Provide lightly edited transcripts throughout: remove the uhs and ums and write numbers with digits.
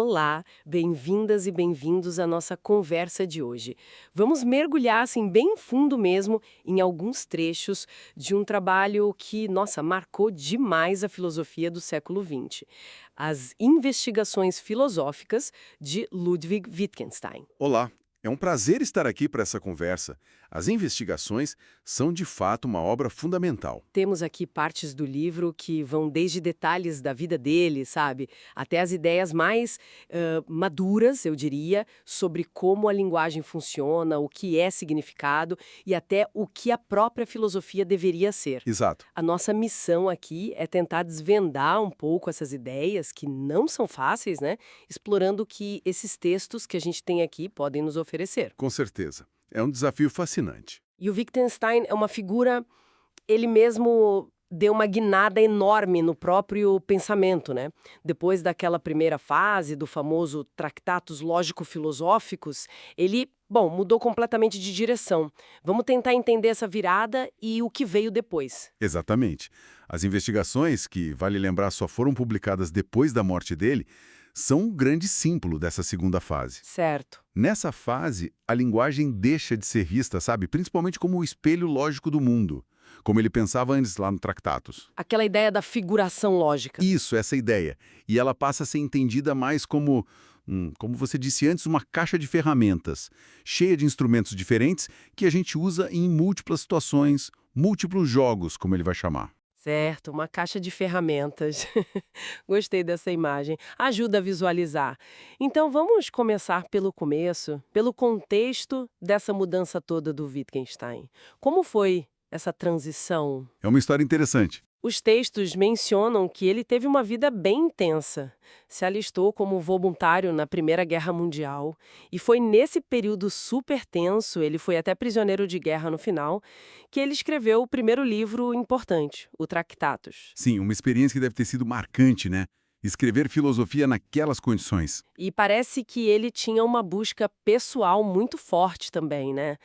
Olá, bem-vindas e bem-vindos à nossa conversa de hoje. Vamos mergulhar assim bem fundo mesmo em alguns trechos de um trabalho que, nossa, marcou demais a filosofia do século XX. As Investigações Filosóficas de Ludwig Wittgenstein. Olá, é um prazer estar aqui para essa conversa. As investigações são de fato uma obra fundamental. Temos aqui partes do livro que vão desde detalhes da vida dele, sabe, até as ideias mais maduras, eu diria, sobre como a linguagem funciona, o que é significado e até o que a própria filosofia deveria ser. Exato. A nossa missão aqui é tentar desvendar um pouco essas ideias, que não são fáceis, né? Explorando o que esses textos que a gente tem aqui podem nos oferecer. Com certeza. É um desafio fascinante. E o Wittgenstein é uma figura, ele mesmo deu uma guinada enorme no próprio pensamento, né? Depois daquela primeira fase do famoso Tractatus Lógico-Filosóficos, ele, bom, mudou completamente de direção. Vamos tentar entender essa virada e o que veio depois. Exatamente. As investigações, que, vale lembrar, só foram publicadas depois da morte dele, são um grande símbolo dessa segunda fase. Certo. Nessa fase, a linguagem deixa de ser vista, sabe, principalmente como o espelho lógico do mundo, como ele pensava antes lá no Tractatus. Aquela ideia da figuração lógica. Isso, essa ideia. E ela passa a ser entendida mais como você disse antes, uma caixa de ferramentas, cheia de instrumentos diferentes que a gente usa em múltiplas situações, múltiplos jogos, como ele vai chamar. Certo, uma caixa de ferramentas. Gostei dessa imagem. Ajuda a visualizar. Então vamos começar pelo começo, pelo contexto dessa mudança toda do Wittgenstein. Como foi essa transição? É uma história interessante. Os textos mencionam que ele teve uma vida bem intensa. Se alistou como voluntário na Primeira Guerra Mundial. E foi nesse período super tenso, ele foi até prisioneiro de guerra no final, que ele escreveu o primeiro livro importante, o Tractatus. Sim, uma experiência que deve ter sido marcante, né? Escrever filosofia naquelas condições. E parece que ele tinha uma busca pessoal muito forte também, né?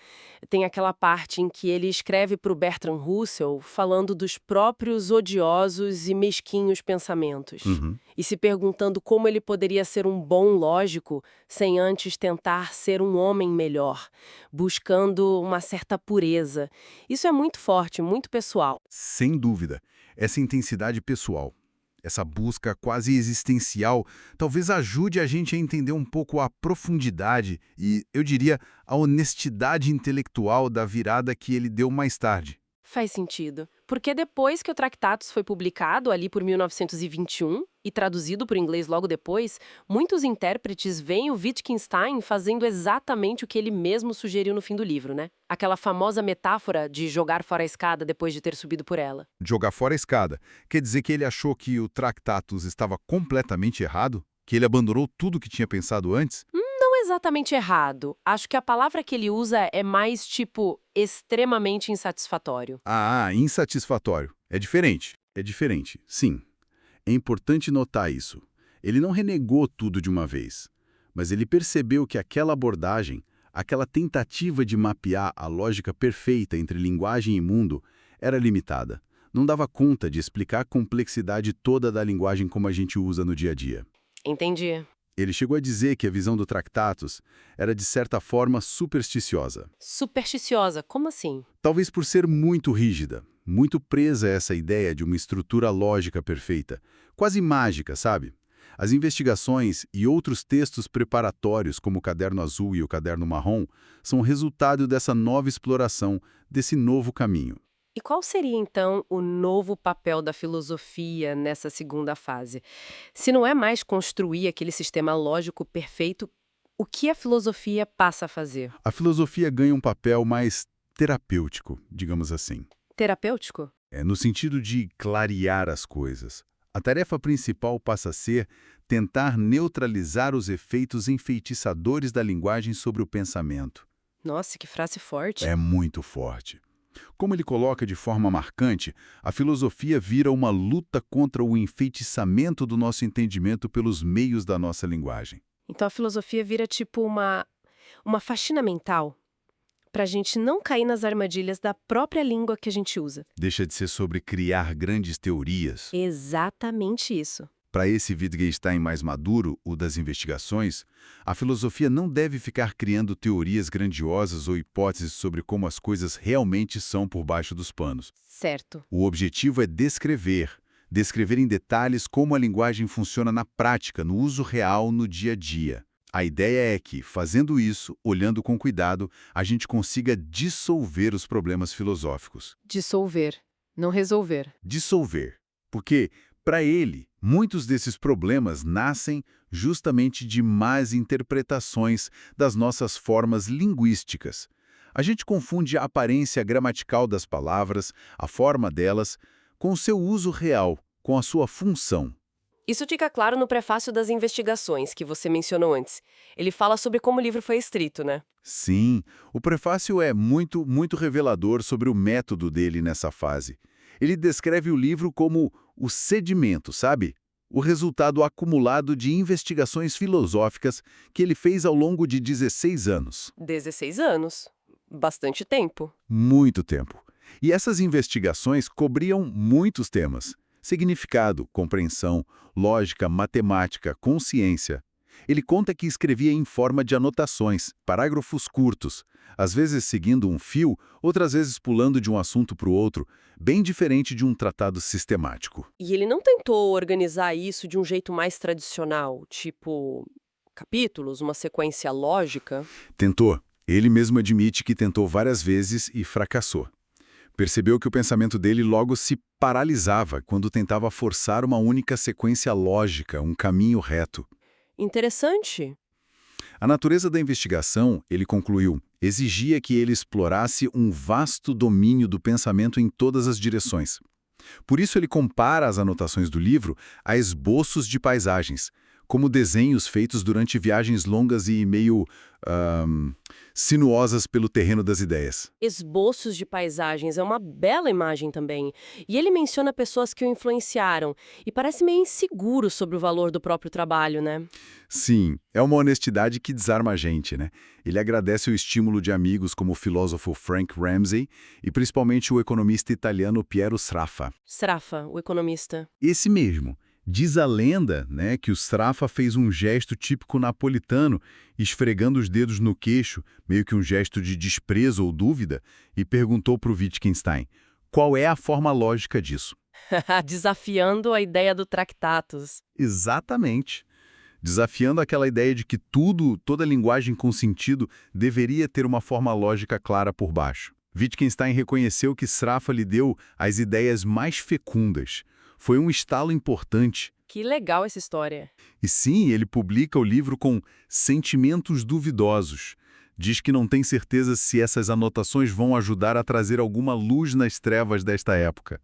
Tem aquela parte em que ele escreve para o Bertrand Russell falando dos próprios odiosos e mesquinhos pensamentos. Uhum. E se perguntando como ele poderia ser um bom lógico sem antes tentar ser um homem melhor, buscando uma certa pureza. Isso é muito forte, muito pessoal. Sem dúvida. Essa intensidade pessoal, essa busca quase existencial, talvez ajude a gente a entender um pouco a profundidade e, eu diria, a honestidade intelectual da virada que ele deu mais tarde. Faz sentido. Porque depois que o Tractatus foi publicado, ali por 1921, e traduzido para o inglês logo depois, muitos intérpretes veem o Wittgenstein fazendo exatamente o que ele mesmo sugeriu no fim do livro, né? Aquela famosa metáfora de jogar fora a escada depois de ter subido por ela. Jogar fora a escada. Quer dizer que ele achou que o Tractatus estava completamente errado? Que ele abandonou tudo que tinha pensado antes? Não exatamente errado. Acho que a palavra que ele usa é mais, tipo, extremamente insatisfatório. Ah, insatisfatório. É diferente. É diferente, sim. É importante notar isso. Ele não renegou tudo de uma vez, mas ele percebeu que aquela abordagem, aquela tentativa de mapear a lógica perfeita entre linguagem e mundo, era limitada. Não dava conta de explicar a complexidade toda da linguagem como a gente usa no dia a dia. Entendi. Ele chegou a dizer que a visão do Tractatus era, de certa forma, supersticiosa. Supersticiosa, como assim? Talvez por ser muito rígida, muito presa a essa ideia de uma estrutura lógica perfeita, quase mágica, sabe? As investigações e outros textos preparatórios, como o Caderno Azul e o Caderno Marrom, são resultado dessa nova exploração, desse novo caminho. E qual seria, então, o novo papel da filosofia nessa segunda fase? Se não é mais construir aquele sistema lógico perfeito, o que a filosofia passa a fazer? A filosofia ganha um papel mais terapêutico, digamos assim. Terapêutico? No sentido de clarear as coisas. A tarefa principal passa a ser tentar neutralizar os efeitos enfeitiçadores da linguagem sobre o pensamento. Nossa, que frase forte. É muito forte. Como ele coloca de forma marcante, a filosofia vira uma luta contra o enfeitiçamento do nosso entendimento pelos meios da nossa linguagem. Então a filosofia vira tipo uma faxina mental para a gente não cair nas armadilhas da própria língua que a gente usa. Deixa de ser sobre criar grandes teorias. Exatamente isso. Para esse Wittgenstein mais maduro, o das investigações, a filosofia não deve ficar criando teorias grandiosas ou hipóteses sobre como as coisas realmente são por baixo dos panos. Certo. O objetivo é descrever em detalhes como a linguagem funciona na prática, no uso real, no dia a dia. A ideia é que, fazendo isso, olhando com cuidado, a gente consiga dissolver os problemas filosóficos. Dissolver, não resolver. Dissolver. Porque, para ele, muitos desses problemas nascem justamente de más interpretações das nossas formas linguísticas. A gente confunde a aparência gramatical das palavras, a forma delas, com o seu uso real, com a sua função. Isso fica claro no prefácio das investigações, que você mencionou antes. Ele fala sobre como o livro foi escrito, né? Sim, o prefácio é muito revelador sobre o método dele nessa fase. Ele descreve o livro como o sedimento, sabe? O resultado acumulado de investigações filosóficas que ele fez ao longo de 16 anos. 16 anos. Bastante tempo. Muito tempo. E essas investigações cobriam muitos temas: significado, compreensão, lógica, matemática, consciência. Ele conta que escrevia em forma de anotações, parágrafos curtos, às vezes seguindo um fio, outras vezes pulando de um assunto para o outro, bem diferente de um tratado sistemático. E ele não tentou organizar isso de um jeito mais tradicional, tipo capítulos, uma sequência lógica? Tentou. Ele mesmo admite que tentou várias vezes e fracassou. Percebeu que o pensamento dele logo se paralisava quando tentava forçar uma única sequência lógica, um caminho reto. Interessante. A natureza da investigação, ele concluiu, exigia que ele explorasse um vasto domínio do pensamento em todas as direções. Por isso ele compara as anotações do livro a esboços de paisagens, como desenhos feitos durante viagens longas e meio sinuosas pelo terreno das ideias. Esboços de paisagens é uma bela imagem também. E ele menciona pessoas que o influenciaram e parece meio inseguro sobre o valor do próprio trabalho, né? Sim, é uma honestidade que desarma a gente, né? Ele agradece o estímulo de amigos como o filósofo Frank Ramsey e principalmente o economista italiano Piero Sraffa. Sraffa, o economista. Esse mesmo. Diz a lenda, né, que o Sraffa fez um gesto típico napolitano, esfregando os dedos no queixo, meio que um gesto de desprezo ou dúvida, e perguntou para o Wittgenstein, qual é a forma lógica disso? Desafiando a ideia do Tractatus. Exatamente. Desafiando aquela ideia de que toda linguagem com sentido deveria ter uma forma lógica clara por baixo. Wittgenstein reconheceu que Sraffa lhe deu as ideias mais fecundas. Foi um estalo importante. Que legal essa história. E sim, ele publica o livro com sentimentos duvidosos. Diz que não tem certeza se essas anotações vão ajudar a trazer alguma luz nas trevas desta época.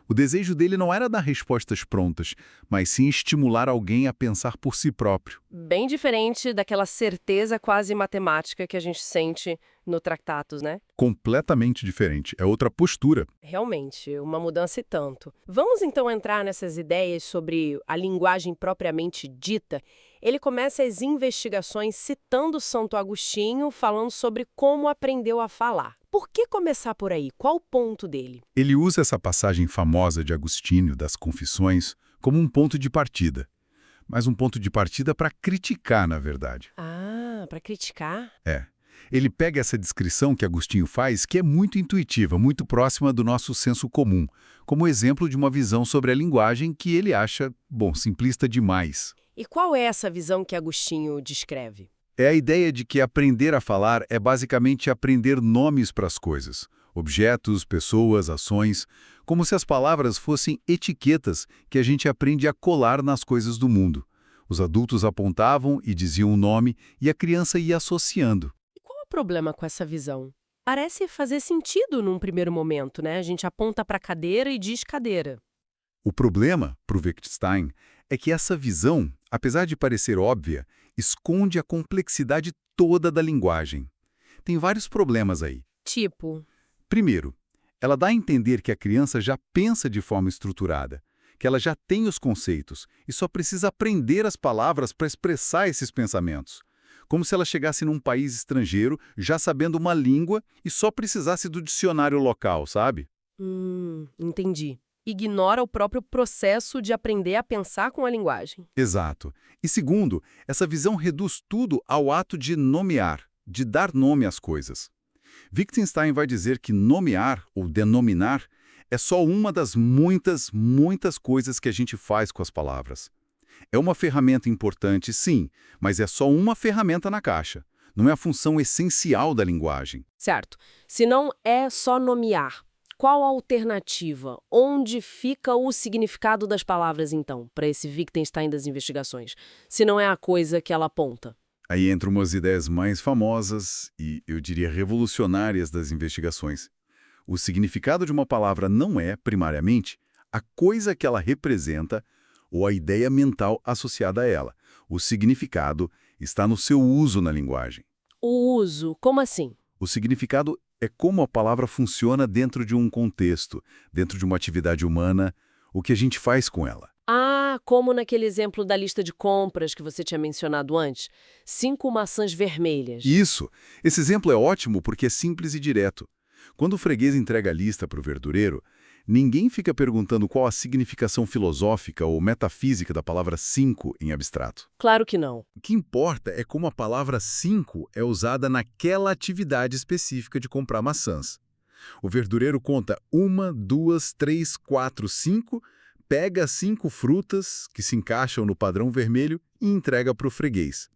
O desejo dele não era dar respostas prontas, mas sim estimular alguém a pensar por si próprio. Bem diferente daquela certeza quase matemática que a gente sente no Tractatus, né? Completamente diferente. É outra postura. Realmente, uma mudança e tanto. Vamos então entrar nessas ideias sobre a linguagem propriamente dita. Ele começa as investigações citando Santo Agostinho, falando sobre como aprendeu a falar. Por que começar por aí? Qual o ponto dele? Ele usa essa passagem famosa de Agostinho, das Confissões, como um ponto de partida. Mas um ponto de partida para criticar, na verdade. Ah, para criticar? É. Ele pega essa descrição que Agostinho faz, que é muito intuitiva, muito próxima do nosso senso comum, como exemplo de uma visão sobre a linguagem que ele acha, simplista demais. E qual é essa visão que Agostinho descreve? É a ideia de que aprender a falar é basicamente aprender nomes para as coisas, objetos, pessoas, ações, como se as palavras fossem etiquetas que a gente aprende a colar nas coisas do mundo. Os adultos apontavam e diziam o nome e a criança ia associando. E qual o problema com essa visão? Parece fazer sentido num primeiro momento, né? A gente aponta para a cadeira e diz cadeira. O problema, para o Wittgenstein, é que essa visão, apesar de parecer óbvia, esconde a complexidade toda da linguagem. Tem vários problemas aí. Tipo? Primeiro, ela dá a entender que a criança já pensa de forma estruturada, que ela já tem os conceitos e só precisa aprender as palavras para expressar esses pensamentos. Como se ela chegasse num país estrangeiro, já sabendo uma língua e só precisasse do dicionário local, sabe? Entendi. Ignora o próprio processo de aprender a pensar com a linguagem. Exato. E segundo, essa visão reduz tudo ao ato de nomear, de dar nome às coisas. Wittgenstein vai dizer que nomear ou denominar é só uma das muitas coisas que a gente faz com as palavras. É uma ferramenta importante, sim, mas é só uma ferramenta na caixa. Não é a função essencial da linguagem. Certo. Se não é só nomear, qual a alternativa? Onde fica o significado das palavras, então, para esse Wittgenstein das investigações? Se não é a coisa que ela aponta. Aí entram umas ideias mais famosas e, eu diria, revolucionárias das investigações. O significado de uma palavra não é, primariamente, a coisa que ela representa ou a ideia mental associada a ela. O significado está no seu uso na linguagem. O uso, como assim? O significado é como a palavra funciona dentro de um contexto, dentro de uma atividade humana, o que a gente faz com ela. Ah, como naquele exemplo da lista de compras que você tinha mencionado antes. 5 maçãs vermelhas. Isso! Esse exemplo é ótimo porque é simples e direto. Quando o freguês entrega a lista para o verdureiro, ninguém fica perguntando qual a significação filosófica ou metafísica da palavra 5 em abstrato. Claro que não. O que importa é como a palavra 5 é usada naquela atividade específica de comprar maçãs. O verdureiro conta 1, 2, 3, 4, 5, pega 5 frutas que se encaixam no padrão vermelho e entrega para o freguês.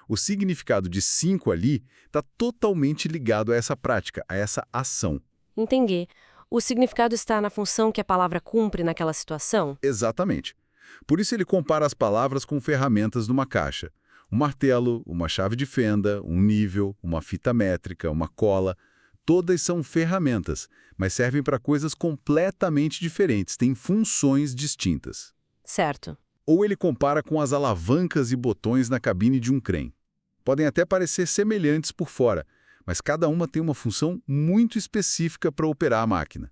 O significado de 5 ali está totalmente ligado a essa prática, a essa ação. Entendi. O significado está na função que a palavra cumpre naquela situação? Exatamente. Por isso ele compara as palavras com ferramentas numa caixa. Um martelo, uma chave de fenda, um nível, uma fita métrica, uma cola. Todas são ferramentas, mas servem para coisas completamente diferentes, têm funções distintas. Certo. Ou ele compara com as alavancas e botões na cabine de um trem. Podem até parecer semelhantes por fora, mas cada uma tem uma função muito específica para operar a máquina.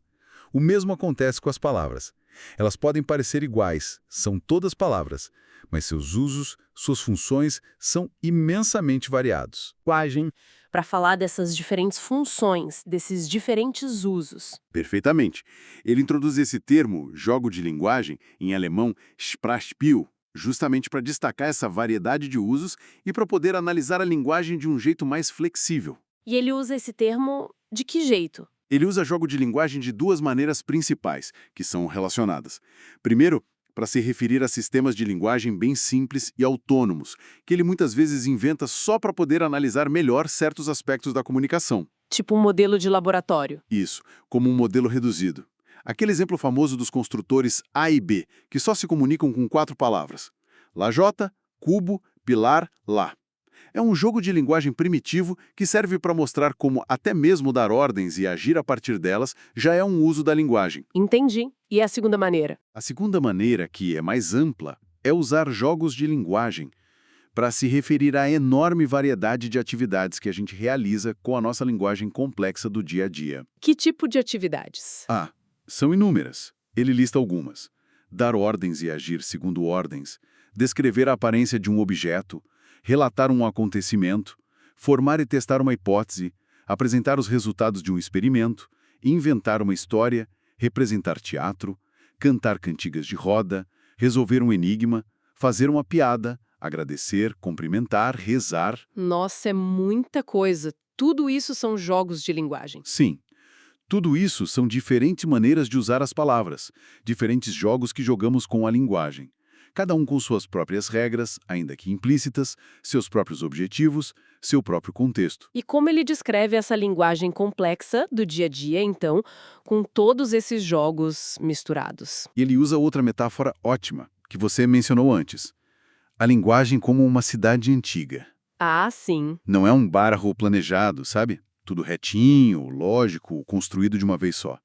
O mesmo acontece com as palavras. Elas podem parecer iguais, são todas palavras, mas seus usos, suas funções são imensamente variados. Linguagem, para falar dessas diferentes funções, desses diferentes usos. Perfeitamente. Ele introduz esse termo, jogo de linguagem, em alemão Sprachspiel, justamente para destacar essa variedade de usos e para poder analisar a linguagem de um jeito mais flexível. E ele usa esse termo de que jeito? Ele usa jogo de linguagem de duas maneiras principais, que são relacionadas. Primeiro, para se referir a sistemas de linguagem bem simples e autônomos, que ele muitas vezes inventa só para poder analisar melhor certos aspectos da comunicação. Tipo um modelo de laboratório. Isso, como um modelo reduzido. Aquele exemplo famoso dos construtores A e B, que só se comunicam com 4 palavras. Lajota, cubo, pilar, lá. É um jogo de linguagem primitivo que serve para mostrar como até mesmo dar ordens e agir a partir delas já é um uso da linguagem. Entendi. E a segunda maneira? A segunda maneira, que é mais ampla, é usar jogos de linguagem para se referir à enorme variedade de atividades que a gente realiza com a nossa linguagem complexa do dia a dia. Que tipo de atividades? São inúmeras. Ele lista algumas. Dar ordens e agir segundo ordens, descrever a aparência de um objeto, relatar um acontecimento, formar e testar uma hipótese, apresentar os resultados de um experimento, inventar uma história, representar teatro, cantar cantigas de roda, resolver um enigma, fazer uma piada, agradecer, cumprimentar, rezar. Nossa, é muita coisa. Tudo isso são jogos de linguagem. Sim. Tudo isso são diferentes maneiras de usar as palavras, diferentes jogos que jogamos com a linguagem. Cada um com suas próprias regras, ainda que implícitas, seus próprios objetivos, seu próprio contexto. E como ele descreve essa linguagem complexa do dia a dia, então, com todos esses jogos misturados? E ele usa outra metáfora ótima, que você mencionou antes. A linguagem como uma cidade antiga. Ah, sim. Não é um bairro planejado, sabe? Tudo retinho, lógico, construído de uma vez só.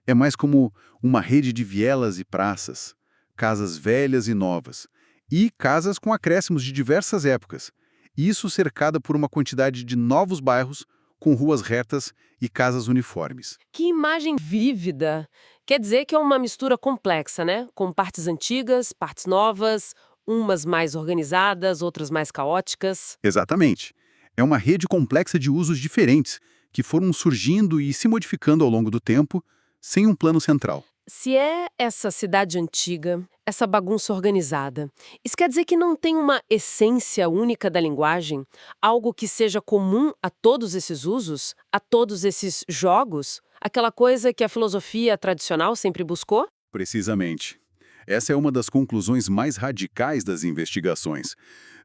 É mais como uma rede de vielas e praças, casas velhas e novas, e casas com acréscimos de diversas épocas, isso cercada por uma quantidade de novos bairros com ruas retas e casas uniformes. Que imagem vívida! Quer dizer que é uma mistura complexa, né? Com partes antigas, partes novas, umas mais organizadas, outras mais caóticas. Exatamente. É uma rede complexa de usos diferentes, que foram surgindo e se modificando ao longo do tempo, sem um plano central. Se é essa cidade antiga, essa bagunça organizada, isso quer dizer que não tem uma essência única da linguagem? Algo que seja comum a todos esses usos? A todos esses jogos? Aquela coisa que a filosofia tradicional sempre buscou? Precisamente. Essa é uma das conclusões mais radicais das investigações.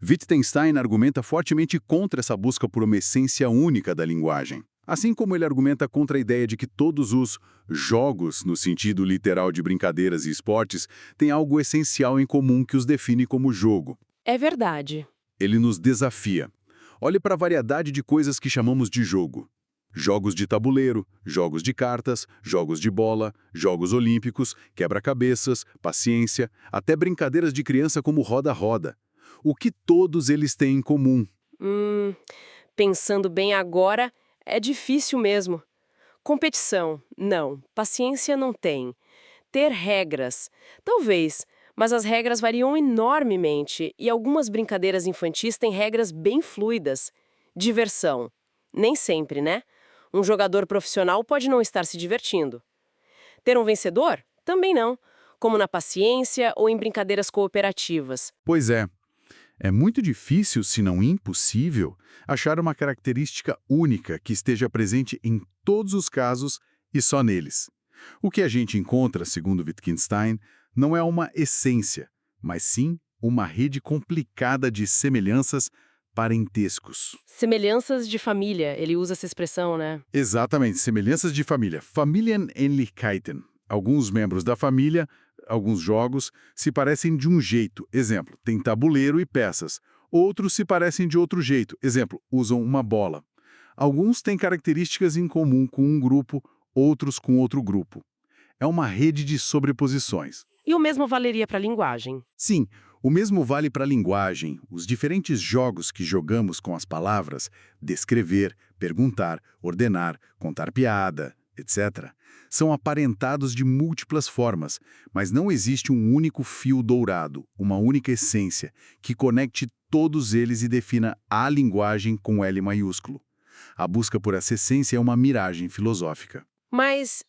Wittgenstein argumenta fortemente contra essa busca por uma essência única da linguagem. Assim como ele argumenta contra a ideia de que todos os jogos, no sentido literal de brincadeiras e esportes, têm algo essencial em comum que os define como jogo. É verdade. Ele nos desafia. Olhe para a variedade de coisas que chamamos de jogo. Jogos de tabuleiro, jogos de cartas, jogos de bola, jogos olímpicos, quebra-cabeças, paciência, até brincadeiras de criança como roda-roda. O que todos eles têm em comum? Hum, Pensando bem agora, é difícil mesmo. Competição, não. Paciência não tem. Ter regras, talvez, mas as regras variam enormemente e algumas brincadeiras infantis têm regras bem fluidas. Diversão, nem sempre, né? Um jogador profissional pode não estar se divertindo. Ter um vencedor? Também não, como na paciência ou em brincadeiras cooperativas. Pois é. É muito difícil, se não impossível, achar uma característica única que esteja presente em todos os casos e só neles. O que a gente encontra, segundo Wittgenstein, não é uma essência, mas sim uma rede complicada de semelhanças, parentescos. Semelhanças de família, ele usa essa expressão, né? Exatamente, semelhanças de família. Familienähnlichkeiten. Alguns membros da família, alguns jogos, se parecem de um jeito. Exemplo, tem tabuleiro e peças. Outros se parecem de outro jeito. Exemplo, usam uma bola. Alguns têm características em comum com um grupo, outros com outro grupo. É uma rede de sobreposições. E o mesmo valeria para a linguagem. Sim, o mesmo vale para a linguagem. Os diferentes jogos que jogamos com as palavras, descrever, perguntar, ordenar, contar piada, etc., são aparentados de múltiplas formas, mas não existe um único fio dourado, uma única essência, que conecte todos eles e defina a linguagem com L maiúsculo. A busca por essa essência é uma miragem filosófica. Mas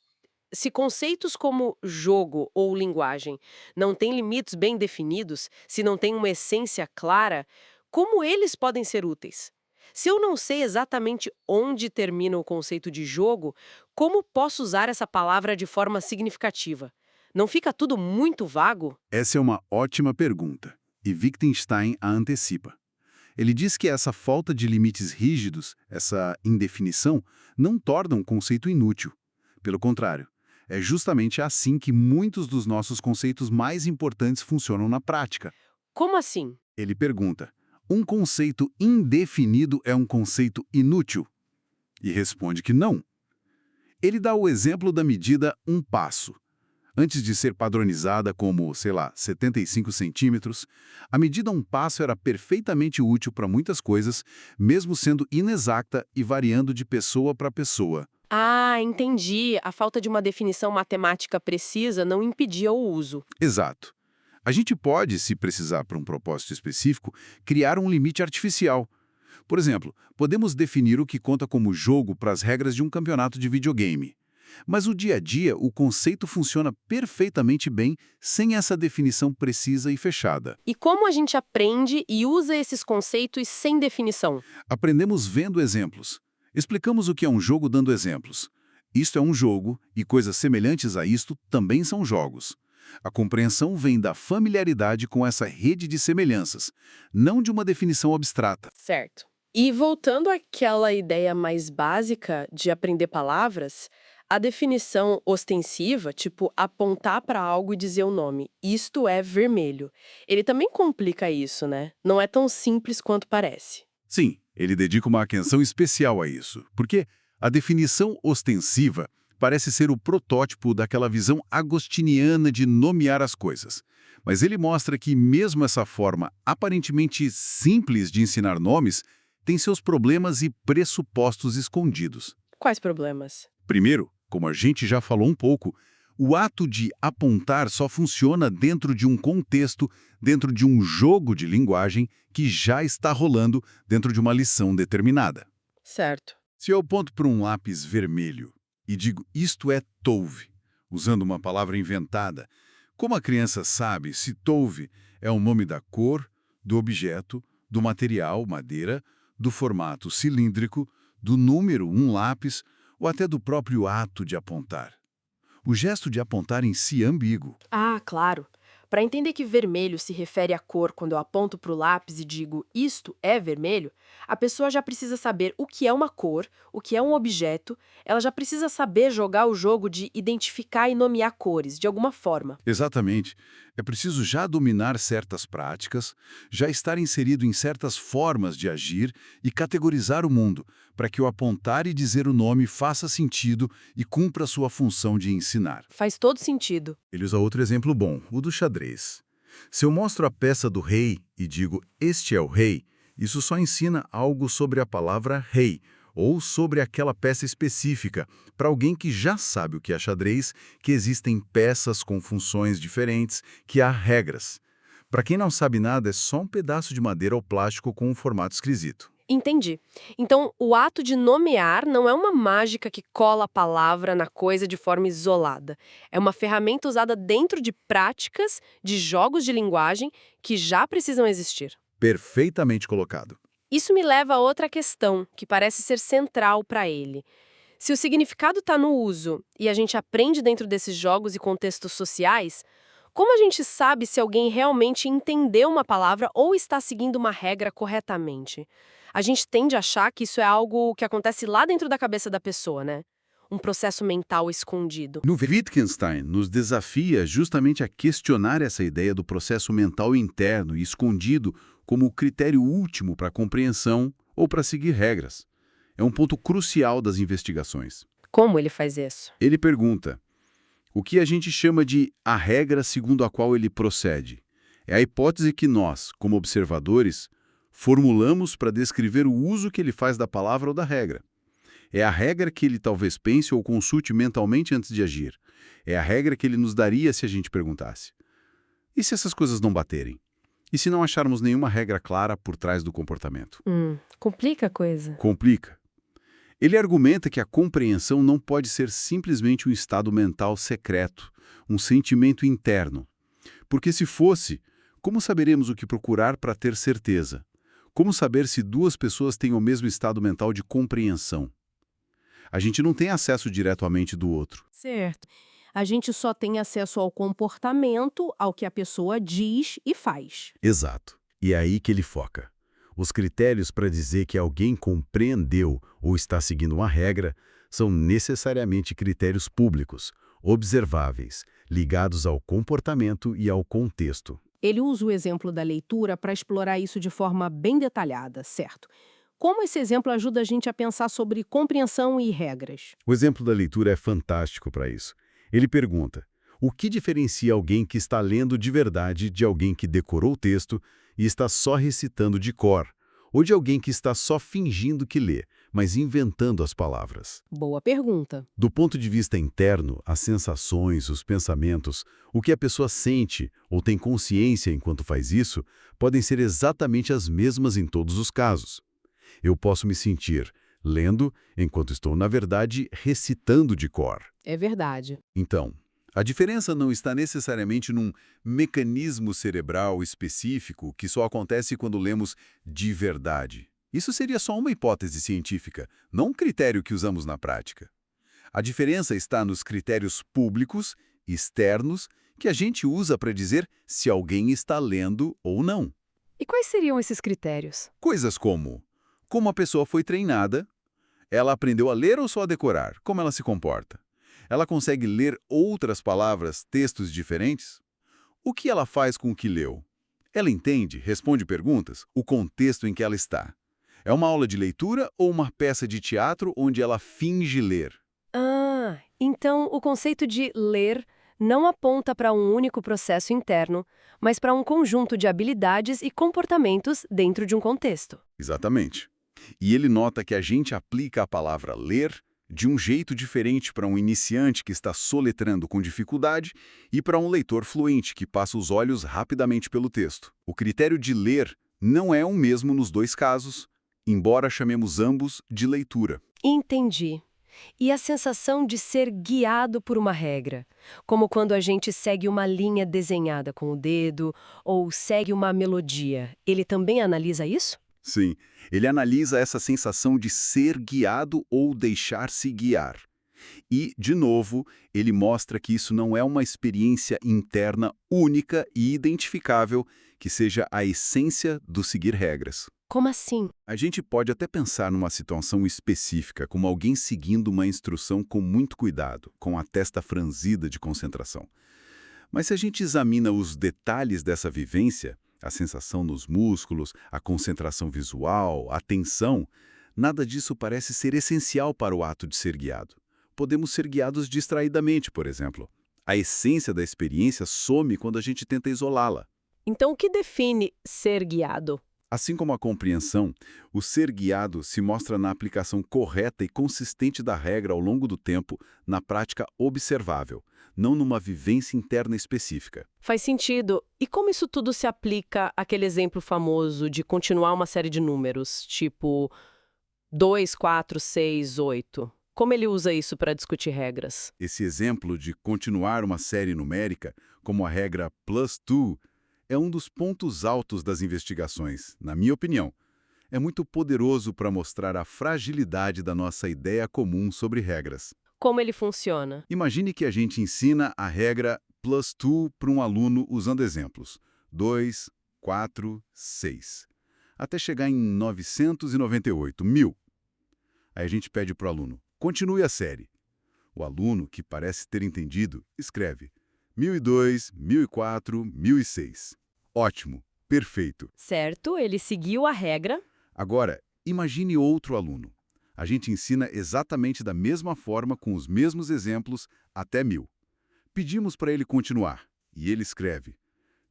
se conceitos como jogo ou linguagem não têm limites bem definidos, se não têm uma essência clara, como eles podem ser úteis? Se eu não sei exatamente onde termina o conceito de jogo, como posso usar essa palavra de forma significativa? Não fica tudo muito vago? Essa é uma ótima pergunta, e Wittgenstein a antecipa. Ele diz que essa falta de limites rígidos, essa indefinição, não torna um conceito inútil. Pelo contrário, é justamente assim que muitos dos nossos conceitos mais importantes funcionam na prática. Como assim? Ele pergunta: um conceito indefinido é um conceito inútil? E responde que não. Ele dá o exemplo da medida um passo. Antes de ser padronizada como, sei lá, 75 centímetros, a medida um passo era perfeitamente útil para muitas coisas, mesmo sendo inexata e variando de pessoa para pessoa. Ah, entendi. A falta de uma definição matemática precisa não impedia o uso. Exato. A gente pode, se precisar para um propósito específico, criar um limite artificial. Por exemplo, podemos definir o que conta como jogo para as regras de um campeonato de videogame. Mas o dia a dia, o conceito funciona perfeitamente bem sem essa definição precisa e fechada. E como a gente aprende e usa esses conceitos sem definição? Aprendemos vendo exemplos. Explicamos o que é um jogo dando exemplos. Isto é um jogo, e coisas semelhantes a isto também são jogos. A compreensão vem da familiaridade com essa rede de semelhanças, não de uma definição abstrata. Certo. E voltando àquela ideia mais básica de aprender palavras, a definição ostensiva, tipo apontar para algo e dizer o nome, isto é vermelho, ele também complica isso, né? Não é tão simples quanto parece. Sim, ele dedica uma atenção especial a isso, porque a definição ostensiva parece ser o protótipo daquela visão agostiniana de nomear as coisas. Mas ele mostra que mesmo essa forma aparentemente simples de ensinar nomes tem seus problemas e pressupostos escondidos. Quais problemas? Primeiro, como a gente já falou um pouco, o ato de apontar só funciona dentro de um contexto, dentro de um jogo de linguagem que já está rolando dentro de uma lição determinada. Certo. Se eu aponto para um lápis vermelho e digo isto é Tove, usando uma palavra inventada. Como a criança sabe se Tove é o nome da cor, do objeto, do material, madeira, do formato cilíndrico, do número, um lápis, ou até do próprio ato de apontar? O gesto de apontar em si é ambíguo. Ah, claro. Para entender que vermelho se refere à cor quando eu aponto para o lápis e digo isto é vermelho, a pessoa já precisa saber o que é uma cor, o que é um objeto, ela já precisa saber jogar o jogo de identificar e nomear cores, de alguma forma. Exatamente. É preciso já dominar certas práticas, já estar inserido em certas formas de agir e categorizar o mundo, para que o apontar e dizer o nome faça sentido e cumpra sua função de ensinar. Faz todo sentido. Ele usa outro exemplo bom, o do xadrez. Se eu mostro a peça do rei e digo este é o rei, isso só ensina algo sobre a palavra rei, ou sobre aquela peça específica, para alguém que já sabe o que é xadrez, que existem peças com funções diferentes, que há regras. Para quem não sabe nada, é só um pedaço de madeira ou plástico com um formato esquisito. Entendi. Então, o ato de nomear não é uma mágica que cola a palavra na coisa de forma isolada. É uma ferramenta usada dentro de práticas, de jogos de linguagem que já precisam existir. Perfeitamente colocado. Isso me leva a outra questão, que parece ser central para ele. Se o significado está no uso e a gente aprende dentro desses jogos e contextos sociais, como a gente sabe se alguém realmente entendeu uma palavra ou está seguindo uma regra corretamente? A gente tende a achar que isso é algo que acontece lá dentro da cabeça da pessoa, né? Um processo mental escondido. No Wittgenstein, nos desafia justamente a questionar essa ideia do processo mental interno e escondido como o critério último para a compreensão ou para seguir regras. É um ponto crucial das investigações. Como ele faz isso? Ele pergunta: o que a gente chama de a regra segundo a qual ele procede? É a hipótese que nós, como observadores, formulamos para descrever o uso que ele faz da palavra ou da regra. É a regra que ele talvez pense ou consulte mentalmente antes de agir. É a regra que ele nos daria se a gente perguntasse. E se essas coisas não baterem? E se não acharmos nenhuma regra clara por trás do comportamento? Complica a coisa. Complica. Ele argumenta que a compreensão não pode ser simplesmente um estado mental secreto, um sentimento interno. Porque se fosse, como saberemos o que procurar para ter certeza? Como saber se duas pessoas têm o mesmo estado mental de compreensão? A gente não tem acesso direto à mente do outro. Certo. A gente só tem acesso ao comportamento, ao que a pessoa diz e faz. Exato. E é aí que ele foca. Os critérios para dizer que alguém compreendeu ou está seguindo uma regra são necessariamente critérios públicos, observáveis, ligados ao comportamento e ao contexto. Ele usa o exemplo da leitura para explorar isso de forma bem detalhada, certo? Como esse exemplo ajuda a gente a pensar sobre compreensão e regras? O exemplo da leitura é fantástico para isso. Ele pergunta: o que diferencia alguém que está lendo de verdade de alguém que decorou o texto e está só recitando de cor, ou de alguém que está só fingindo que lê, mas inventando as palavras? Boa pergunta. Do ponto de vista interno, as sensações, os pensamentos, o que a pessoa sente ou tem consciência enquanto faz isso, podem ser exatamente as mesmas em todos os casos. Eu posso me sentir lendo enquanto estou, na verdade, recitando de cor. É verdade. Então, a diferença não está necessariamente num mecanismo cerebral específico que só acontece quando lemos de verdade. Isso seria só uma hipótese científica, não um critério que usamos na prática. A diferença está nos critérios públicos, externos, que a gente usa para dizer se alguém está lendo ou não. E quais seriam esses critérios? Coisas como a pessoa foi treinada, ela aprendeu a ler ou só a decorar, como ela se comporta. Ela consegue ler outras palavras, textos diferentes? O que ela faz com o que leu? Ela entende, responde perguntas, o contexto em que ela está. É uma aula de leitura ou uma peça de teatro onde ela finge ler? Ah, então o conceito de ler não aponta para um único processo interno, mas para um conjunto de habilidades e comportamentos dentro de um contexto. Exatamente. E ele nota que a gente aplica a palavra ler de um jeito diferente para um iniciante que está soletrando com dificuldade e para um leitor fluente que passa os olhos rapidamente pelo texto. O critério de ler não é o mesmo nos dois casos, embora chamemos ambos de leitura. Entendi. E a sensação de ser guiado por uma regra, como quando a gente segue uma linha desenhada com o dedo ou segue uma melodia. Ele também analisa isso? Sim, ele analisa essa sensação de ser guiado ou deixar-se guiar. E, de novo, ele mostra que isso não é uma experiência interna única e identificável que seja a essência do seguir regras. Como assim? A gente pode até pensar numa situação específica, como alguém seguindo uma instrução com muito cuidado, com a testa franzida de concentração. Mas se a gente examina os detalhes dessa vivência, a sensação nos músculos, a concentração visual, a tensão, nada disso parece ser essencial para o ato de ser guiado. Podemos ser guiados distraidamente, por exemplo. A essência da experiência some quando a gente tenta isolá-la. Então, o que define ser guiado? Assim como a compreensão, o ser guiado se mostra na aplicação correta e consistente da regra ao longo do tempo, na prática observável, não numa vivência interna específica. Faz sentido. E como isso tudo se aplica àquele exemplo famoso de continuar uma série de números, tipo 2, 4, 6, 8? Como ele usa isso para discutir regras? Esse exemplo de continuar uma série numérica, como a regra +2, é um dos pontos altos das investigações, na minha opinião. É muito poderoso para mostrar a fragilidade da nossa ideia comum sobre regras. Como ele funciona? Imagine que a gente ensina a regra +2 para um aluno usando exemplos 2, 4, 6, até chegar em 998, 1000. Aí a gente pede para o aluno, continue a série. O aluno, que parece ter entendido, escreve 1002, 1004, 1006. Ótimo, perfeito. Certo, ele seguiu a regra. Agora, imagine outro aluno. A gente ensina exatamente da mesma forma, com os mesmos exemplos, até 1000. Pedimos para ele continuar, e ele escreve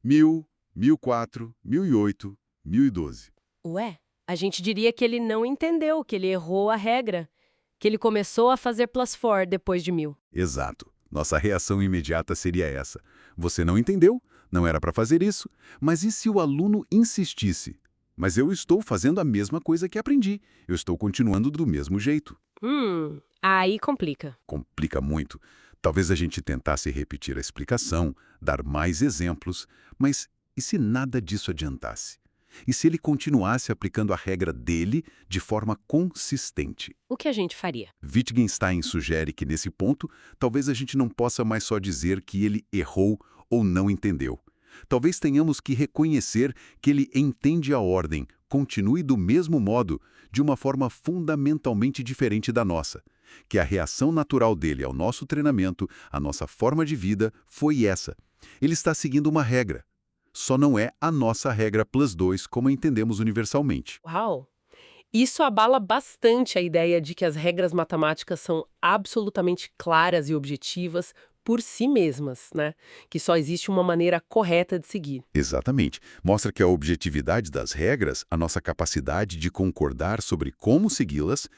1000, 1004, 1008, 1012. Ué, a gente diria que ele não entendeu, que ele errou a regra, que ele começou a fazer +4 depois de 1000. Exato. Nossa reação imediata seria essa. Você não entendeu? Não era para fazer isso? Mas e se o aluno insistisse? Mas eu estou fazendo a mesma coisa que aprendi. Eu estou continuando do mesmo jeito. Aí complica. Complica muito. Talvez a gente tentasse repetir a explicação, dar mais exemplos, mas e se nada disso adiantasse? E se ele continuasse aplicando a regra dele de forma consistente? O que a gente faria? Wittgenstein sugere que, nesse ponto, talvez a gente não possa mais só dizer que ele errou ou não entendeu. Talvez tenhamos que reconhecer que ele entende a ordem, continue do mesmo modo, de uma forma fundamentalmente diferente da nossa. Que a reação natural dele ao nosso treinamento, à nossa forma de vida, foi essa. Ele está seguindo uma regra. Só não é a nossa regra +2 como a entendemos universalmente. Uau! Isso abala bastante a ideia de que as regras matemáticas são absolutamente claras e objetivas por si mesmas, né? Que só existe uma maneira correta de seguir. Exatamente. Mostra que a objetividade das regras, a nossa capacidade de concordar sobre como segui-las,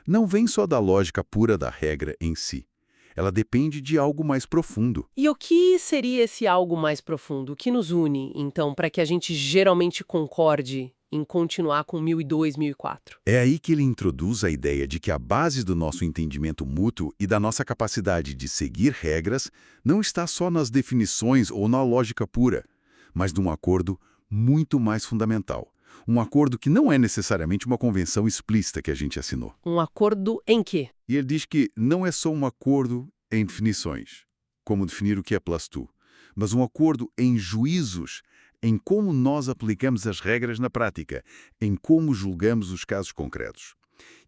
não vem só da lógica pura da regra em si. Ela depende de algo mais profundo. E o que seria esse algo mais profundo? O que nos une, então, para que a gente geralmente concorde em continuar com 1002, 1004? É aí que ele introduz a ideia de que a base do nosso entendimento mútuo e da nossa capacidade de seguir regras não está só nas definições ou na lógica pura, mas num acordo muito mais fundamental. Um acordo que não é necessariamente uma convenção explícita que a gente assinou. Um acordo em quê? E ele diz que não é só um acordo em definições, como definir o que é +2, mas um acordo em juízos, em como nós aplicamos as regras na prática, em como julgamos os casos concretos.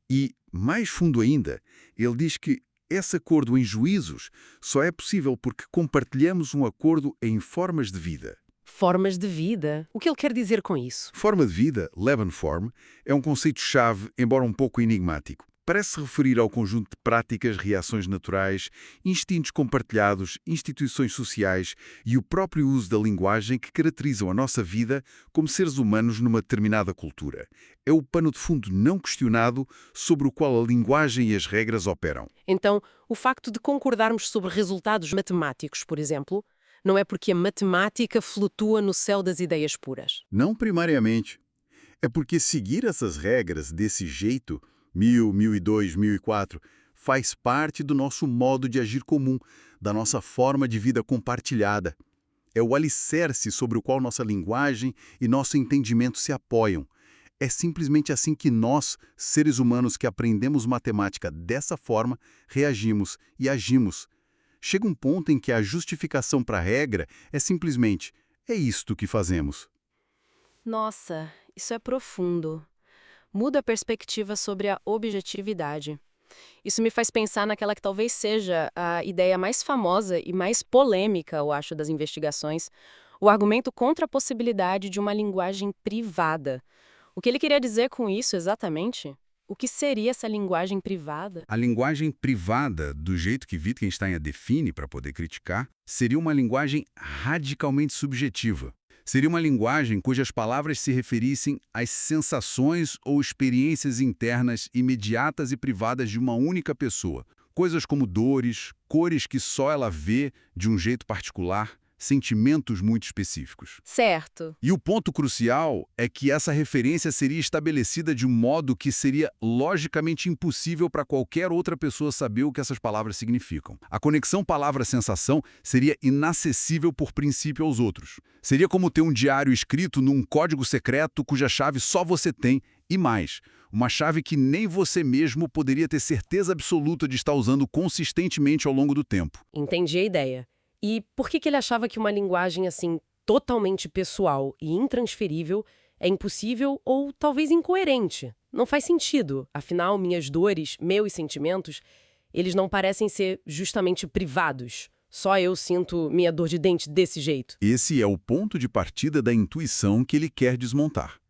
E, mais fundo ainda, ele diz que esse acordo em juízos só é possível porque compartilhamos um acordo em formas de vida. Formas de vida? O que ele quer dizer com isso? Forma de vida, Lebensform, é um conceito-chave, embora um pouco enigmático. Parece-se referir ao conjunto de práticas, reações naturais, instintos compartilhados, instituições sociais e o próprio uso da linguagem que caracterizam a nossa vida como seres humanos numa determinada cultura. É o pano de fundo não questionado sobre o qual a linguagem e as regras operam. Então, o facto de concordarmos sobre resultados matemáticos, por exemplo, não é porque a matemática flutua no céu das ideias puras. Não primariamente. É porque seguir essas regras desse jeito, 1000, 1002, 1004, faz parte do nosso modo de agir comum, da nossa forma de vida compartilhada. É o alicerce sobre o qual nossa linguagem e nosso entendimento se apoiam. É simplesmente assim que nós, seres humanos que aprendemos matemática dessa forma, reagimos e agimos. Chega um ponto em que a justificação para a regra é simplesmente: é isto que fazemos. Nossa, isso é profundo. Muda a perspectiva sobre a objetividade. Isso me faz pensar naquela que talvez seja a ideia mais famosa e mais polêmica, eu acho, das investigações, o argumento contra a possibilidade de uma linguagem privada. O que ele queria dizer com isso exatamente? O que seria essa linguagem privada? A linguagem privada, do jeito que Wittgenstein a define para poder criticar, seria uma linguagem radicalmente subjetiva. Seria uma linguagem cujas palavras se referissem às sensações ou experiências internas imediatas e privadas de uma única pessoa. Coisas como dores, cores que só ela vê de um jeito particular, sentimentos muito específicos. Certo. E o ponto crucial é que essa referência seria estabelecida de um modo que seria logicamente impossível para qualquer outra pessoa saber o que essas palavras significam. A conexão palavra-sensação seria inacessível por princípio aos outros. Seria como ter um diário escrito num código secreto cuja chave só você tem, e mais, uma chave que nem você mesmo poderia ter certeza absoluta de estar usando consistentemente ao longo do tempo. Entendi a ideia. E por que ele achava que uma linguagem assim totalmente pessoal e intransferível é impossível ou talvez incoerente? Não faz sentido. Afinal, minhas dores, meus sentimentos, eles não parecem ser justamente privados. Só eu sinto minha dor de dente desse jeito. Esse é o ponto de partida da intuição que ele quer desmontar.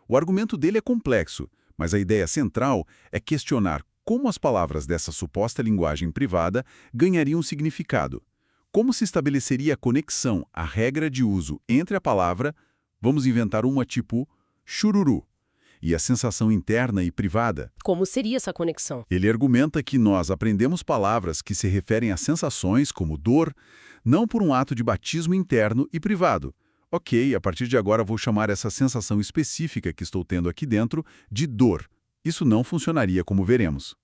O argumento dele é complexo, mas a ideia central é questionar como as palavras dessa suposta linguagem privada ganhariam significado. Como se estabeleceria a conexão, a regra de uso entre a palavra, vamos inventar uma tipo chururu, e a sensação interna e privada? Como seria essa conexão? Ele argumenta que nós aprendemos palavras que se referem a sensações como dor, não por um ato de batismo interno e privado. Ok, a partir de agora vou chamar essa sensação específica que estou tendo aqui dentro de dor. Isso não funcionaria, como veremos.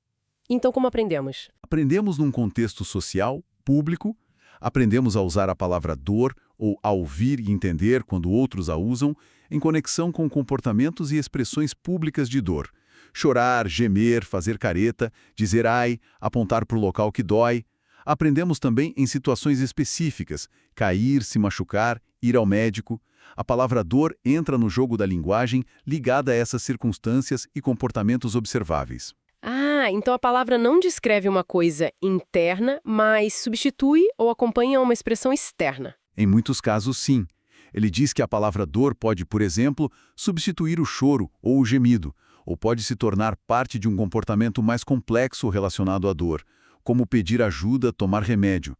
Então, como aprendemos? Aprendemos num contexto social, público. Aprendemos a usar a palavra dor ou a ouvir e entender quando outros a usam em conexão com comportamentos e expressões públicas de dor. Chorar, gemer, fazer careta, dizer ai, apontar para o local que dói. Aprendemos também em situações específicas, cair, se machucar, ir ao médico. A palavra dor entra no jogo da linguagem ligada a essas circunstâncias e comportamentos observáveis. Ah, então a palavra não descreve uma coisa interna, mas substitui ou acompanha uma expressão externa. Em muitos casos, sim. Ele diz que a palavra dor pode, por exemplo, substituir o choro ou o gemido, ou pode se tornar parte de um comportamento mais complexo relacionado à dor, como pedir ajuda, tomar remédio.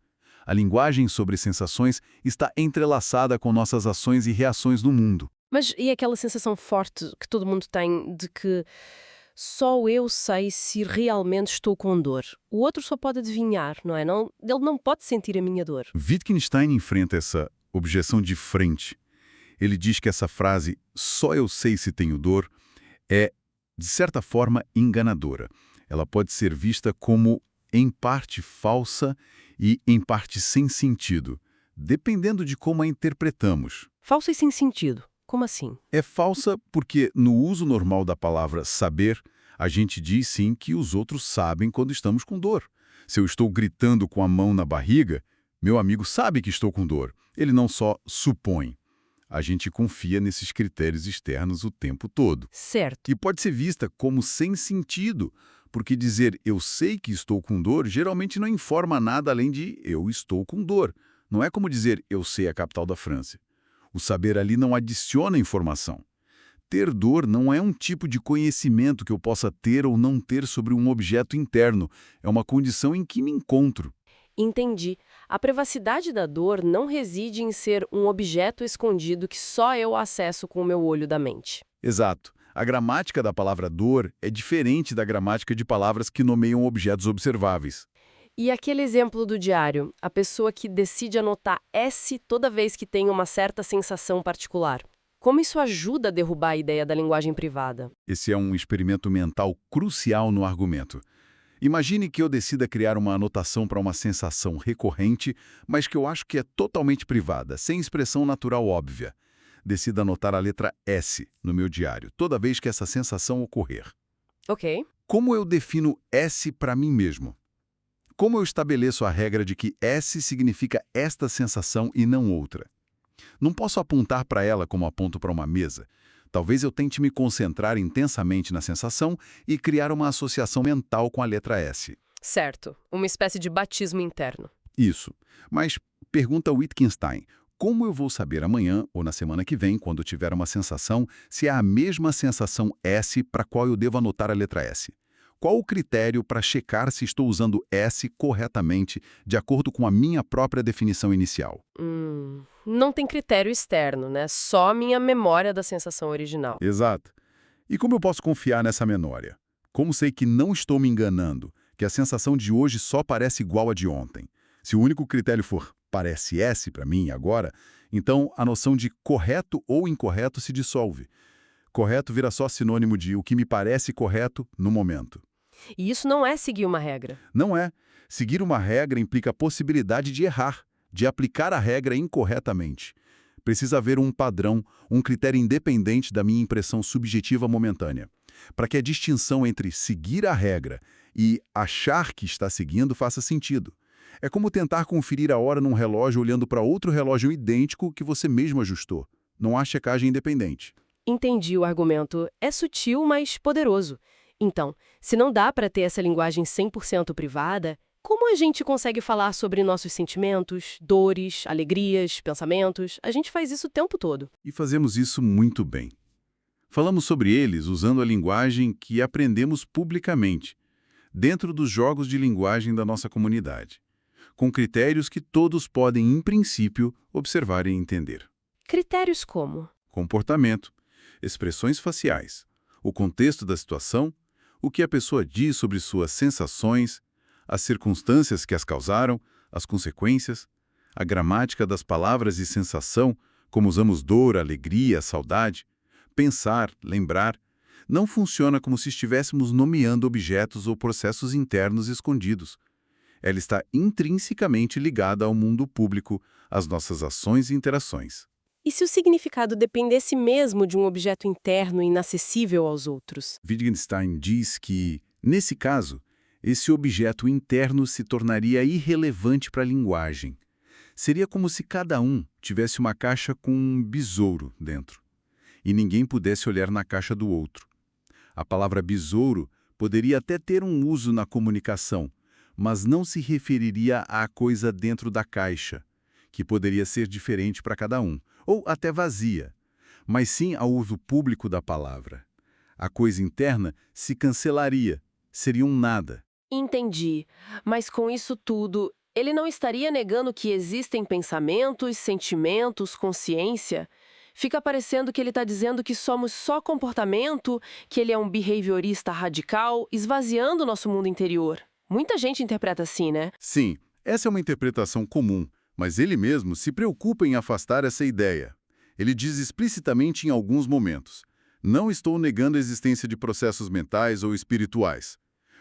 A linguagem sobre sensações está entrelaçada com nossas ações e reações no mundo. Mas e aquela sensação forte que todo mundo tem de que só eu sei se realmente estou com dor? O outro só pode adivinhar, não é? Ele não pode sentir a minha dor. Wittgenstein enfrenta essa objeção de frente. Ele diz que essa frase, só eu sei se tenho dor, é, de certa forma, enganadora. Ela pode ser vista como, em parte, falsa e, em parte, sem sentido, dependendo de como a interpretamos. Falsa e sem sentido. Como assim? É falsa porque, no uso normal da palavra saber, a gente diz sim que os outros sabem quando estamos com dor. Se eu estou gritando com a mão na barriga, meu amigo sabe que estou com dor. Ele não só supõe. A gente confia nesses critérios externos o tempo todo. Certo. E pode ser vista como sem sentido, porque dizer eu sei que estou com dor geralmente não informa nada além de eu estou com dor. Não é como dizer eu sei a capital da França. O saber ali não adiciona informação. Ter dor não é um tipo de conhecimento que eu possa ter ou não ter sobre um objeto interno. É uma condição em que me encontro. Entendi. A privacidade da dor não reside em ser um objeto escondido que só eu acesso com o meu olho da mente. Exato. A gramática da palavra dor é diferente da gramática de palavras que nomeiam objetos observáveis. E aquele exemplo do diário, a pessoa que decide anotar S toda vez que tem uma certa sensação particular. Como isso ajuda a derrubar a ideia da linguagem privada? Esse é um experimento mental crucial no argumento. Imagine que eu decida criar uma anotação para uma sensação recorrente, mas que eu acho que é totalmente privada, sem expressão natural óbvia. Decida anotar a letra S no meu diário, toda vez que essa sensação ocorrer. Ok. Como eu defino S para mim mesmo? Como eu estabeleço a regra de que S significa esta sensação e não outra? Não posso apontar para ela como aponto para uma mesa. Talvez eu tente me concentrar intensamente na sensação e criar uma associação mental com a letra S. Certo. Uma espécie de batismo interno. Isso. Mas, pergunta Wittgenstein, como eu vou saber amanhã ou na semana que vem, quando tiver uma sensação, se é a mesma sensação S para qual eu devo anotar a letra S? Qual o critério para checar se estou usando S corretamente, de acordo com a minha própria definição inicial? Não tem critério externo, né? Só minha memória da sensação original. Exato. E como eu posso confiar nessa memória? Como sei que não estou me enganando, que a sensação de hoje só parece igual à de ontem? Se o único critério for parece S para mim agora, então a noção de correto ou incorreto se dissolve. Correto vira só sinônimo de o que me parece correto no momento. E isso não é seguir uma regra. Não é. Seguir uma regra implica a possibilidade de errar, de aplicar a regra incorretamente. Precisa haver um padrão, um critério independente da minha impressão subjetiva momentânea, para que a distinção entre seguir a regra e achar que está seguindo faça sentido. É como tentar conferir a hora num relógio olhando para outro relógio idêntico que você mesmo ajustou. Não há checagem independente. Entendi o argumento. É sutil, mas poderoso. Então, se não dá para ter essa linguagem 100% privada, como a gente consegue falar sobre nossos sentimentos, dores, alegrias, pensamentos? A gente faz isso o tempo todo. E fazemos isso muito bem. Falamos sobre eles usando a linguagem que aprendemos publicamente, dentro dos jogos de linguagem da nossa comunidade, com critérios que todos podem, em princípio, observar e entender. Critérios como? Comportamento, expressões faciais, o contexto da situação, o que a pessoa diz sobre suas sensações, as circunstâncias que as causaram, as consequências, a gramática das palavras e sensação, como usamos dor, alegria, saudade, pensar, lembrar, não funciona como se estivéssemos nomeando objetos ou processos internos escondidos. Ela está intrinsecamente ligada ao mundo público, às nossas ações e interações. E se o significado dependesse mesmo de um objeto interno inacessível aos outros? Wittgenstein diz que, nesse caso, esse objeto interno se tornaria irrelevante para a linguagem. Seria como se cada um tivesse uma caixa com um besouro dentro, e ninguém pudesse olhar na caixa do outro. A palavra besouro poderia até ter um uso na comunicação, mas não se referiria à coisa dentro da caixa, que poderia ser diferente para cada um, ou até vazia, mas sim ao uso público da palavra. A coisa interna se cancelaria, seria um nada. Entendi. Mas com isso tudo, ele não estaria negando que existem pensamentos, sentimentos, consciência? Fica parecendo que ele está dizendo que somos só comportamento, que ele é um behaviorista radical, esvaziando o nosso mundo interior. Muita gente interpreta assim, né? Sim, essa é uma interpretação comum, mas ele mesmo se preocupa em afastar essa ideia. Ele diz explicitamente em alguns momentos: não estou negando a existência de processos mentais ou espirituais.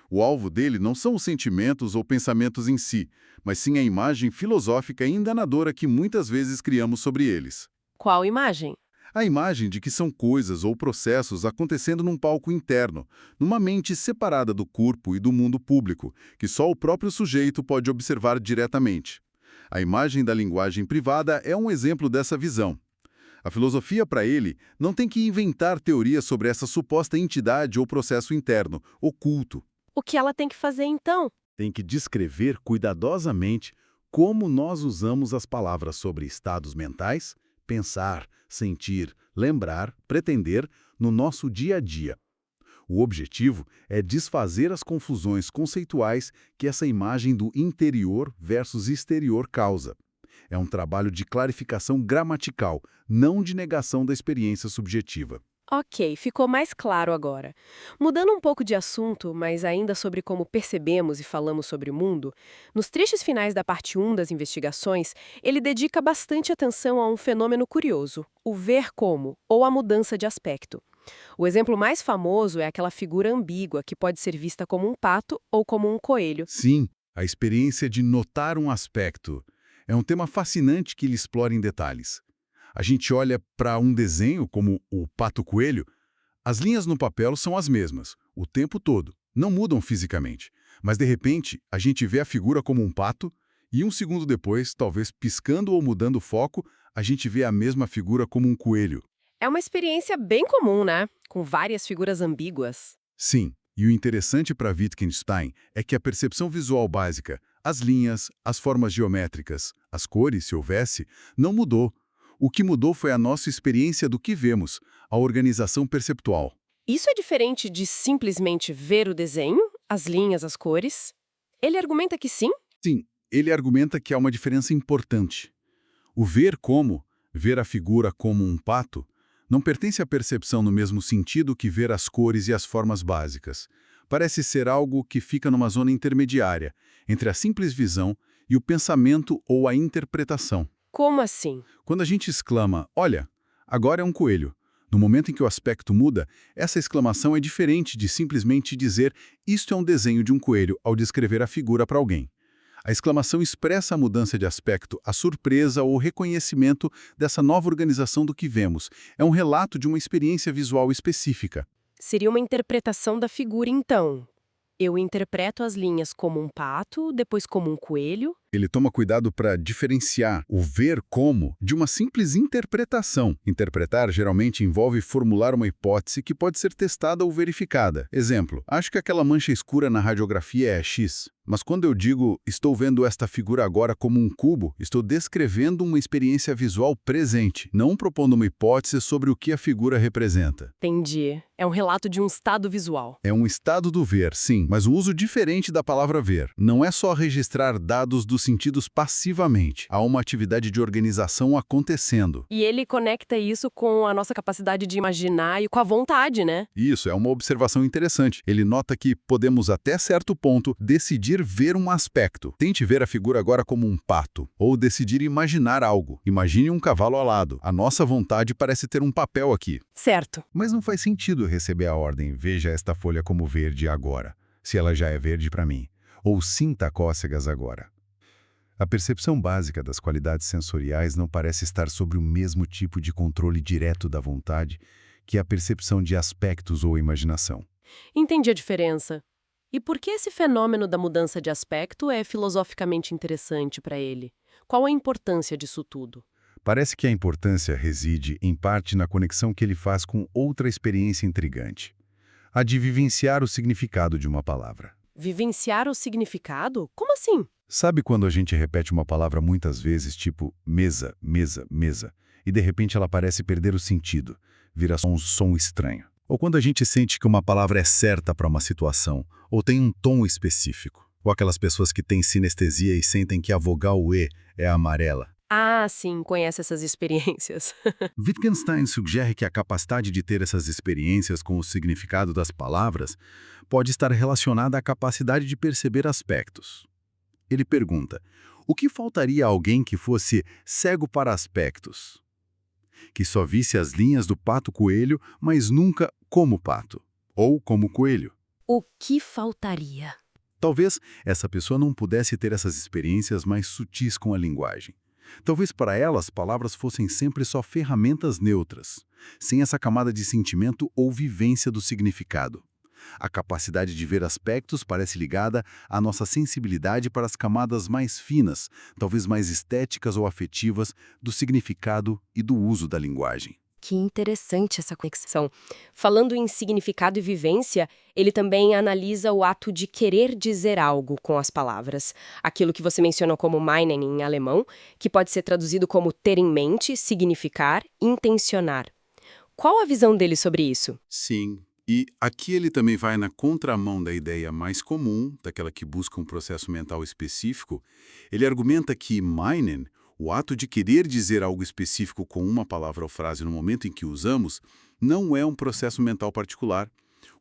O alvo dele não são os sentimentos ou pensamentos em si, mas sim a imagem filosófica e enganadora que muitas vezes criamos sobre eles. Qual imagem? A imagem de que são coisas ou processos acontecendo num palco interno, numa mente separada do corpo e do mundo público, que só o próprio sujeito pode observar diretamente. A imagem da linguagem privada é um exemplo dessa visão. A filosofia, para ele, não tem que inventar teorias sobre essa suposta entidade ou processo interno, oculto. O que ela tem que fazer então? Tem que descrever cuidadosamente como nós usamos as palavras sobre estados mentais, pensar, sentir, lembrar, pretender, no nosso dia a dia. O objetivo é desfazer as confusões conceituais que essa imagem do interior versus exterior causa. É um trabalho de clarificação gramatical, não de negação da experiência subjetiva. Ok, ficou mais claro agora. Mudando um pouco de assunto, mas ainda sobre como percebemos e falamos sobre o mundo, nos trechos finais da parte 1 das investigações, ele dedica bastante atenção a um fenômeno curioso, o ver como, ou a mudança de aspecto. O exemplo mais famoso é aquela figura ambígua que pode ser vista como um pato ou como um coelho. Sim, a experiência de notar um aspecto é um tema fascinante que ele explora em detalhes. A gente olha para um desenho como o pato-coelho, as linhas no papel são as mesmas, o tempo todo, não mudam fisicamente. Mas, de repente, a gente vê a figura como um pato e um segundo depois, talvez piscando ou mudando o foco, a gente vê a mesma figura como um coelho. É uma experiência bem comum, né? Com várias figuras ambíguas. Sim, e o interessante para Wittgenstein é que a percepção visual básica, as linhas, as formas geométricas, as cores, se houvesse, não mudou. O que mudou foi a nossa experiência do que vemos, a organização perceptual. Isso é diferente de simplesmente ver o desenho, as linhas, as cores? Ele argumenta que sim? Sim, ele argumenta que há uma diferença importante. O ver a figura como um pato, não pertence à percepção no mesmo sentido que ver as cores e as formas básicas. Parece ser algo que fica numa zona intermediária, entre a simples visão e o pensamento ou a interpretação. Como assim? Quando a gente exclama, olha, agora é um coelho, no momento em que o aspecto muda, essa exclamação é diferente de simplesmente dizer isto é um desenho de um coelho ao descrever a figura para alguém. A exclamação expressa a mudança de aspecto, a surpresa ou o reconhecimento dessa nova organização do que vemos. É um relato de uma experiência visual específica. Seria uma interpretação da figura, então. Eu interpreto as linhas como um pato, depois como um coelho. Ele toma cuidado para diferenciar o ver como de uma simples interpretação. Interpretar geralmente envolve formular uma hipótese que pode ser testada ou verificada. Exemplo, acho que aquela mancha escura na radiografia é X. Mas quando eu digo, estou vendo esta figura agora como um cubo, estou descrevendo uma experiência visual presente, não propondo uma hipótese sobre o que a figura representa. Entendi. É um relato de um estado visual. É um estado do ver, sim, mas um uso diferente da palavra ver. Não é só registrar dados dos sentidos passivamente. Há uma atividade de organização acontecendo. E ele conecta isso com a nossa capacidade de imaginar e com a vontade, né? Isso é uma observação interessante. Ele nota que podemos, até certo ponto, decidir ver um aspecto. Tente ver a figura agora como um pato. Ou decidir imaginar algo. Imagine um cavalo alado. A nossa vontade parece ter um papel aqui. Certo. Mas não faz sentido receber a ordem, veja esta folha como verde agora, se ela já é verde para mim. Ou sinta cócegas agora. A percepção básica das qualidades sensoriais não parece estar sobre o mesmo tipo de controle direto da vontade que a percepção de aspectos ou imaginação. Entendi a diferença. E por que esse fenômeno da mudança de aspecto é filosoficamente interessante para ele? Qual a importância disso tudo? Parece que a importância reside, em parte, na conexão que ele faz com outra experiência intrigante, a de vivenciar o significado de uma palavra. Vivenciar o significado? Como assim? Sabe quando a gente repete uma palavra muitas vezes, tipo mesa, mesa, mesa, e de repente ela parece perder o sentido, vira só um som estranho? Ou quando a gente sente que uma palavra é certa para uma situação, ou tem um tom específico? Ou aquelas pessoas que têm sinestesia e sentem que a vogal E é amarela? Ah, sim, conhece essas experiências. Wittgenstein sugere que a capacidade de ter essas experiências com o significado das palavras pode estar relacionada à capacidade de perceber aspectos. Ele pergunta, o que faltaria a alguém que fosse cego para aspectos? Que só visse as linhas do pato-coelho, mas nunca como pato, ou como coelho. O que faltaria? Talvez essa pessoa não pudesse ter essas experiências mais sutis com a linguagem. Talvez para ela as palavras fossem sempre só ferramentas neutras, sem essa camada de sentimento ou vivência do significado. A capacidade de ver aspectos parece ligada à nossa sensibilidade para as camadas mais finas, talvez mais estéticas ou afetivas, do significado e do uso da linguagem. Que interessante essa conexão. Falando em significado e vivência, ele também analisa o ato de querer dizer algo com as palavras. Aquilo que você mencionou como meinen em alemão, que pode ser traduzido como ter em mente, significar, intencionar. Qual a visão dele sobre isso? Sim. E aqui ele também vai na contramão da ideia mais comum, daquela que busca um processo mental específico. Ele argumenta que meinen, o ato de querer dizer algo específico com uma palavra ou frase no momento em que usamos, não é um processo mental particular,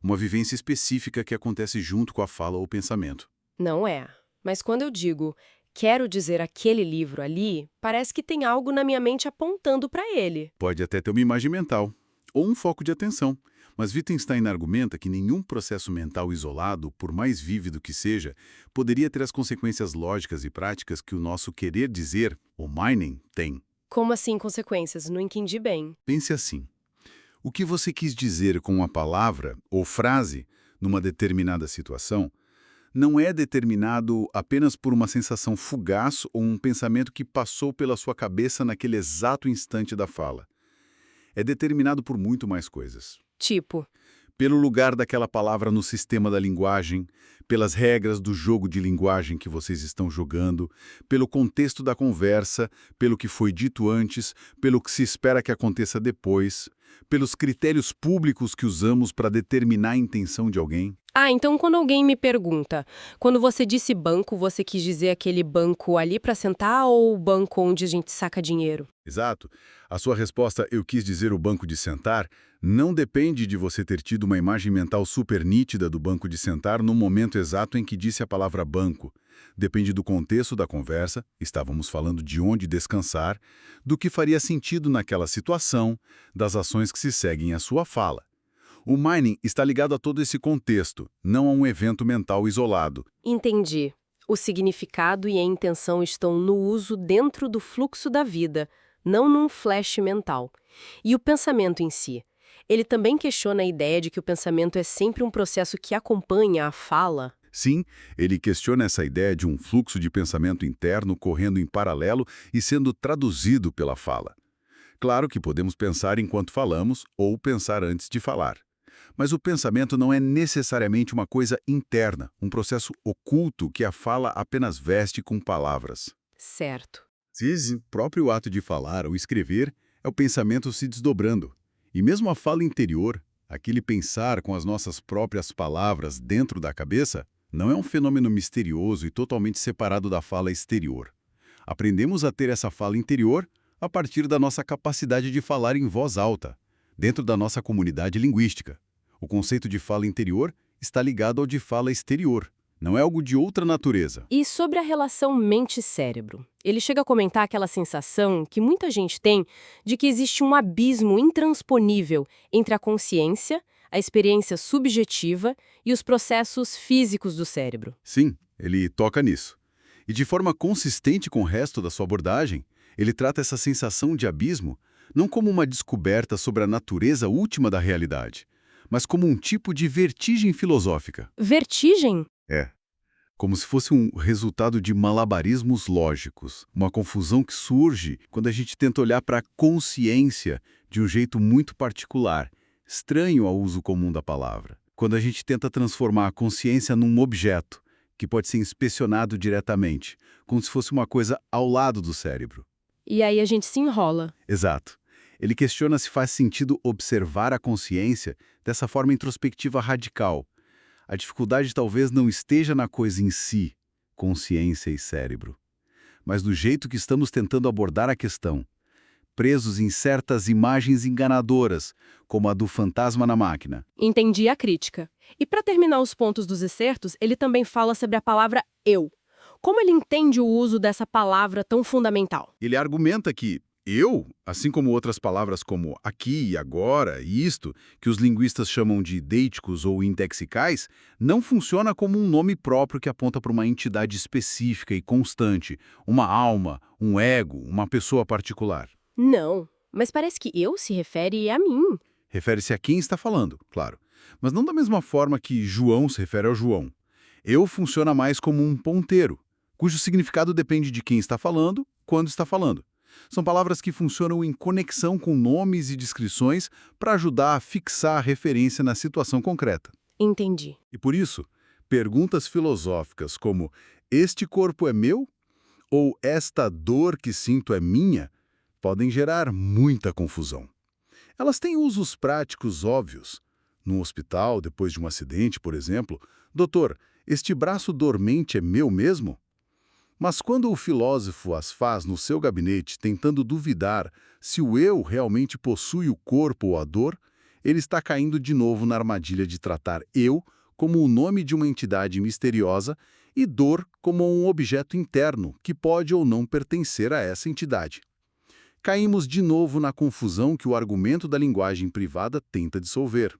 uma vivência específica que acontece junto com a fala ou pensamento. Não é. Mas quando eu digo, quero dizer aquele livro ali, parece que tem algo na minha mente apontando para ele. Pode até ter uma imagem mental, ou um foco de atenção, Mas Wittgenstein argumenta que nenhum processo mental isolado, por mais vívido que seja, poderia ter as consequências lógicas e práticas que o nosso querer dizer, o meinen, tem. Como assim consequências? Não entendi bem. Pense assim. O que você quis dizer com uma palavra ou frase numa determinada situação não é determinado apenas por uma sensação fugaz ou um pensamento que passou pela sua cabeça naquele exato instante da fala. É determinado por muito mais coisas. Tipo, Pelo lugar daquela palavra no sistema da linguagem, pelas regras do jogo de linguagem que vocês estão jogando, pelo contexto da conversa, pelo que foi dito antes, pelo que se espera que aconteça depois, pelos critérios públicos que usamos para determinar a intenção de alguém. então quando alguém me pergunta, quando você disse banco, você quis dizer aquele banco ali para sentar ou o banco onde a gente saca dinheiro? Exato. A sua resposta, eu quis dizer o banco de sentar, não depende de você ter tido uma imagem mental super nítida do banco de sentar no momento exato em que disse a palavra banco. Depende do contexto da conversa, estávamos falando de onde descansar, do que faria sentido naquela situação, das ações que se seguem à sua fala. O mining está ligado a todo esse contexto, não a um evento mental isolado. Entendi. O significado e a intenção estão no uso dentro do fluxo da vida, não num flash mental. E o pensamento em si? Ele também questiona a ideia de que o pensamento é sempre um processo que acompanha a fala. Sim, ele questiona essa ideia de um fluxo de pensamento interno correndo em paralelo e sendo traduzido pela fala. Claro que podemos pensar enquanto falamos ou pensar antes de falar. Mas o pensamento não é necessariamente uma coisa interna, um processo oculto que a fala apenas veste com palavras. Certo. Às vezes, o próprio ato de falar ou escrever é o pensamento se desdobrando. E mesmo a fala interior, aquele pensar com as nossas próprias palavras dentro da cabeça, não é um fenômeno misterioso e totalmente separado da fala exterior. Aprendemos a ter essa fala interior a partir da nossa capacidade de falar em voz alta, dentro da nossa comunidade linguística. O conceito de fala interior está ligado ao de fala exterior. Não é algo de outra natureza. E sobre a relação mente-cérebro? Ele chega a comentar aquela sensação que muita gente tem de que existe um abismo intransponível entre a consciência, a experiência subjetiva e os processos físicos do cérebro. Sim, ele toca nisso. E de forma consistente com o resto da sua abordagem, ele trata essa sensação de abismo não como uma descoberta sobre a natureza última da realidade, mas como um tipo de vertigem filosófica. Vertigem? É. Como se fosse um resultado de malabarismos lógicos, uma confusão que surge quando a gente tenta olhar para a consciência de um jeito muito particular, estranho ao uso comum da palavra. Quando a gente tenta transformar a consciência num objeto, que pode ser inspecionado diretamente, como se fosse uma coisa ao lado do cérebro. E aí a gente se enrola. Exato. Ele questiona se faz sentido observar a consciência dessa forma introspectiva radical. A dificuldade talvez não esteja na coisa em si, consciência e cérebro, mas do jeito que estamos tentando abordar a questão, presos em certas imagens enganadoras, como a do fantasma na máquina. Entendi a crítica. E para terminar os pontos dos excertos, ele também fala sobre a palavra eu. Como ele entende o uso dessa palavra tão fundamental? Ele argumenta que eu, assim como outras palavras como aqui, agora e isto, que os linguistas chamam de deíticos ou indexicais, não funciona como um nome próprio que aponta para uma entidade específica e constante, uma alma, um ego, uma pessoa particular. Não, mas parece que eu se refere a mim. Refere-se a quem está falando, claro, mas não da mesma forma que João se refere ao João. Eu funciona mais como um ponteiro, cujo significado depende de quem está falando, quando está falando. São palavras que funcionam em conexão com nomes e descrições para ajudar a fixar a referência na situação concreta. Entendi. E por isso, perguntas filosóficas como este corpo é meu? Ou esta dor que sinto é minha? Podem gerar muita confusão. Elas têm usos práticos óbvios. No hospital, depois de um acidente, por exemplo, doutor, este braço dormente é meu mesmo? Mas quando o filósofo as faz no seu gabinete tentando duvidar se o eu realmente possui o corpo ou a dor, ele está caindo de novo na armadilha de tratar eu como o nome de uma entidade misteriosa e dor como um objeto interno que pode ou não pertencer a essa entidade. Caímos de novo na confusão que o argumento da linguagem privada tenta dissolver.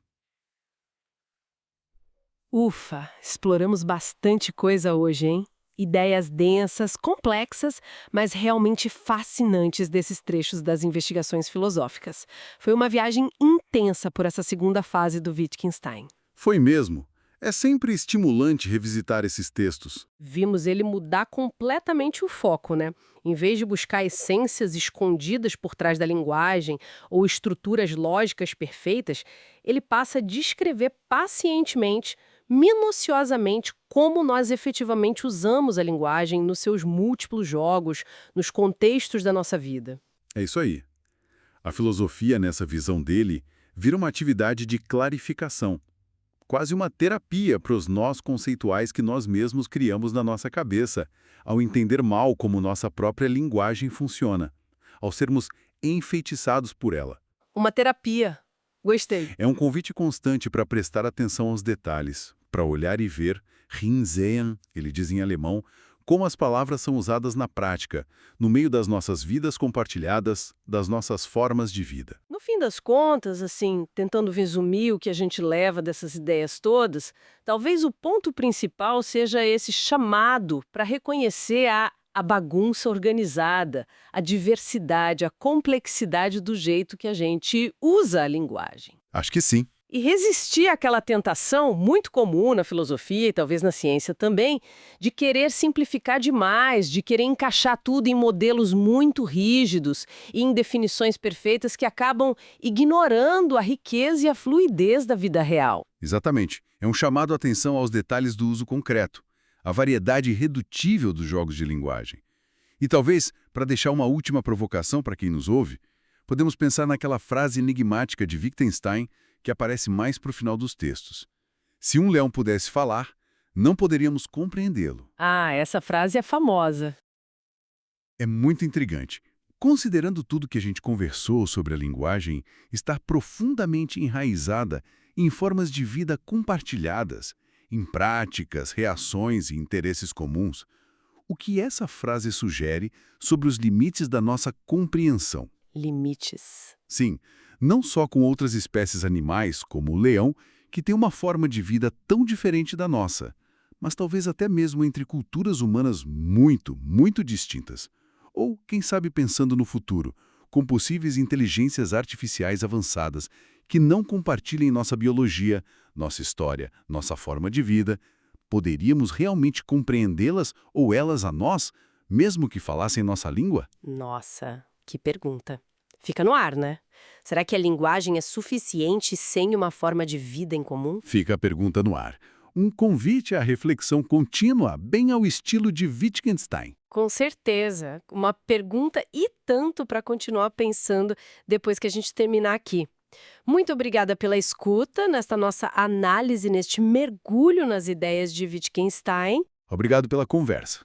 Ufa, exploramos bastante coisa hoje, hein? Ideias densas, complexas, mas realmente fascinantes desses trechos das investigações filosóficas. Foi uma viagem intensa por essa segunda fase do Wittgenstein. Foi mesmo. É sempre estimulante revisitar esses textos. Vimos ele mudar completamente o foco, né? Em vez de buscar essências escondidas por trás da linguagem ou estruturas lógicas perfeitas, ele passa a descrever pacientemente, minuciosamente, como nós efetivamente usamos a linguagem nos seus múltiplos jogos, nos contextos da nossa vida. É isso aí. A filosofia, nessa visão dele, vira uma atividade de clarificação. Quase uma terapia para os nós conceituais que nós mesmos criamos na nossa cabeça, ao entender mal como nossa própria linguagem funciona, ao sermos enfeitiçados por ela. Uma terapia. Gostei. É um convite constante para prestar atenção aos detalhes, para olhar e ver, hinsehen, ele diz em alemão, como as palavras são usadas na prática, no meio das nossas vidas compartilhadas, das nossas formas de vida. No fim das contas, assim, tentando resumir o que a gente leva dessas ideias todas, talvez o ponto principal seja esse chamado para reconhecer a bagunça organizada, a diversidade, a complexidade do jeito que a gente usa a linguagem. Acho que sim. E resistir àquela tentação muito comum na filosofia e talvez na ciência também, de querer simplificar demais, de querer encaixar tudo em modelos muito rígidos e em definições perfeitas que acabam ignorando a riqueza e a fluidez da vida real. Exatamente. É um chamado à atenção aos detalhes do uso concreto, a variedade irredutível dos jogos de linguagem. E talvez, para deixar uma última provocação para quem nos ouve, podemos pensar naquela frase enigmática de Wittgenstein que aparece mais para o final dos textos. Se um leão pudesse falar, não poderíamos compreendê-lo. Ah, essa frase é famosa. É muito intrigante. Considerando tudo que a gente conversou sobre a linguagem estar profundamente enraizada em formas de vida compartilhadas, em práticas, reações e interesses comuns, o que essa frase sugere sobre os limites da nossa compreensão? Limites. Sim, não só com outras espécies animais, como o leão, que tem uma forma de vida tão diferente da nossa, mas talvez até mesmo entre culturas humanas muito, muito distintas. Ou, quem sabe pensando no futuro, com possíveis inteligências artificiais avançadas que não compartilhem nossa biologia, nossa história, nossa forma de vida, poderíamos realmente compreendê-las ou elas a nós, mesmo que falassem nossa língua? Nossa, que pergunta. Fica no ar, né? Será que a linguagem é suficiente sem uma forma de vida em comum? Fica a pergunta no ar. Um convite à reflexão contínua, bem ao estilo de Wittgenstein. Com certeza. Uma pergunta e tanto para continuar pensando depois que a gente terminar aqui. Muito obrigada pela escuta nesta nossa análise, neste mergulho nas ideias de Wittgenstein. Obrigado pela conversa.